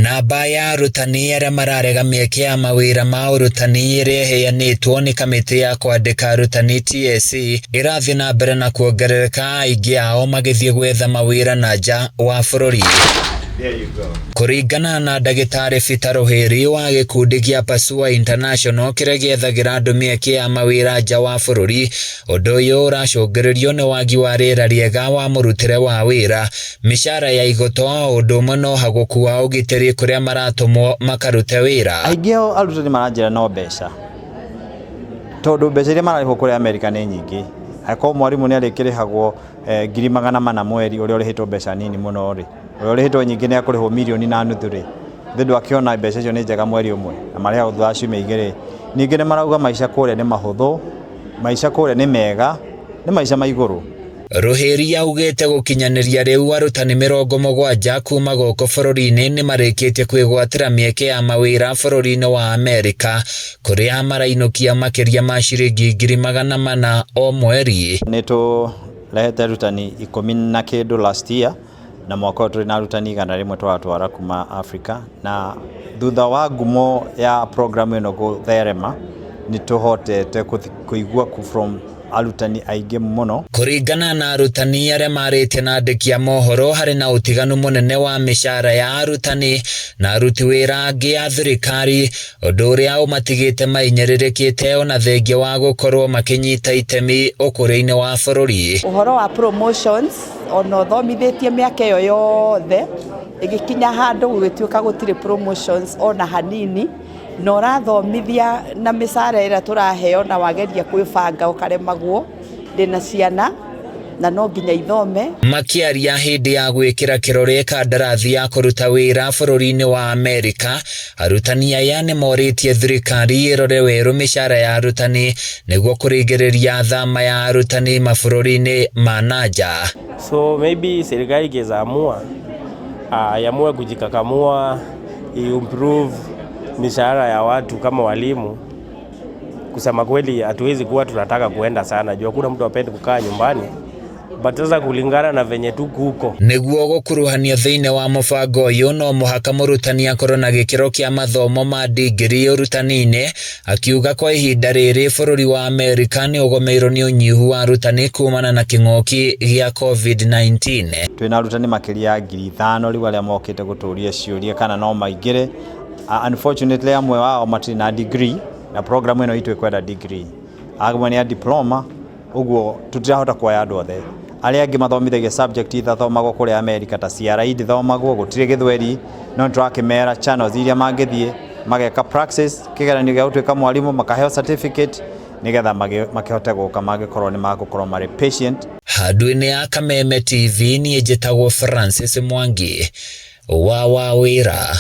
Namba ya arutani arĩa mararega mĩeke ya mawĩra ma ũrutani ĩrĩa ĩheanĩtwo nĩ kamĩtĩ ya kwandĩka arutani TSC ĩrathiĩ na mbere na kuongerereka, aingĩ ao magĩthiĩ gwetha mawĩra na nja wa bũrũri. Kũringana na ndagĩtarĩ Peter Ruhĩri wa gĩkundi gĩa Pasua International kĩrĩa gĩethagĩra andũ mĩeke ya mawĩra nja wa bũrũri, ũndũ ũyũ ũracũngĩrĩrio nĩ wagi wa rĩera rĩega wa mũrutĩre wa wĩra, mĩcara ya igoto, ũndũ ũmwe na ũhagũku wa ũgitĩri kũrĩa maratũmwo makarute wĩra. Aingĩ ao arutani maranjĩra no mbeca, tondũ mbeca iria mararĩhwo kũrĩ Amerika nĩ nyingĩ. Hako mwarimũ nĩ arĩkĩrĩhagwo 400,000 mweri, ũrĩa ũrĩhĩtwo mbeca nini mũno rĩ, ũrĩa ũrĩhĩtwo nyingĩ nĩ akũrĩhwo 1.5 million rĩ. Thĩndũ akĩona mbeca icio nĩ njega mweri ũmwe na marĩhagwo thutha wa ciumia igĩrĩ. Ningĩ nĩ marauga maica kũrĩa nĩ mahũthũ, maica kũrĩa nĩ mega, nĩ maica ma igũrũ. Ruhĩri augĩte gũkinyanĩria rĩu arutani 70 kuma gũkũ bũrũri-inĩ nĩ marĩkĩtie kwĩgwatĩra mĩeke ya mawĩra bũrũri-inĩ wa Amerika, kũrĩa marainũkia makĩria ma ciringi 400,000 o mweri. Nĩ tũrehete arutani 10 na kĩndũ last year, na mwaka ũyũ tũrĩ na arutani 100 twatwara kuma Africa, na thutha wa ngumo ya program ĩno gũtherema nĩ tũhotete kũigua from arutani aingĩ mũno. Kũringana na arutani arĩa marĩtie na andĩki a mohoro, harĩ na ũtiganu mũnene wa mĩcara ya arutani na aruti wĩra angĩ a thirikari, ũndũ ũrĩa ũmatigĩte mainyĩrĩrĩkĩte ona thengia wa gũkorwo makĩnyita itemi ũkũria-inĩ wa bũrũri. Ũhoro wa promotions ona ũthomithĩtie mĩaka ĩyo yothe, ĩgĩkinya handũ gũgĩtuĩka gũtirĩ promotions ona hanini, na ũrathomithia na mĩcara ĩrĩa tũraheo na wageria kwĩbanga ũkaremagwo. Ndĩna ciana na no nginya ithome. Makĩaria hĩndĩ ya gwĩkĩra kĩrore kandarathi ya kũruta wĩra bũrũri-inĩ wa Amerika, arutani aya nĩ morĩtie thirikari ĩrore werũ mĩcara ya arutani nĩguo kũrĩngĩrĩria thama ya arutani mabũrũri-inĩ ma nanja. So maybe serikali ingezamua yamue kujikakamua, improve mishahara ya watu kama walimu. Kusema kweli hatuwezi kuwa tunataka kuenda sana, jua kuna mtu apende kukaa nyumbani, but sasa kulingana na venye tuko huko. Nĩguo gũkuruhanio thĩinĩ wa mũbango ũyũ no mũhaka mũrutani akorwo na gĩkĩro kĩa mathomo ma digiri ũrutani-inĩ, akiuga kwa ihinda rĩrĩ bũrũri wa Amerika nĩ ũgũmĩirwo nĩ ũnyihu wa arutani kumana na kĩng'ũki gĩa COVID-19. Twĩna arutani makĩria ya 5,000 rĩu arĩa mokĩte gũtũria ciũria kana no maingĩre. Unfortunately amwe wao matirĩ na degree, na program ĩno itũ ĩkwenda degree, amwe nĩ ya diploma, ũguo tũtirahota kuoya andũ othe. Arĩa angĩ mathomithagia subject ithathomagwo kũrĩa Amerika ta CRE ndĩthomagwo, gũtirĩ Gĩthweri, no tũrakĩmera channels iria mangĩthiĩ mageka praxis, kĩgeranio gĩa gũtuĩka mwarimũ, makaheo certificate nĩgetha makĩhote gũka mangĩkorwo nĩ magũkorwo marĩ patient. Handũ-inĩ ya Kameme TV niĩ njĩtagwo Francis Mwangi wa Wawĩra.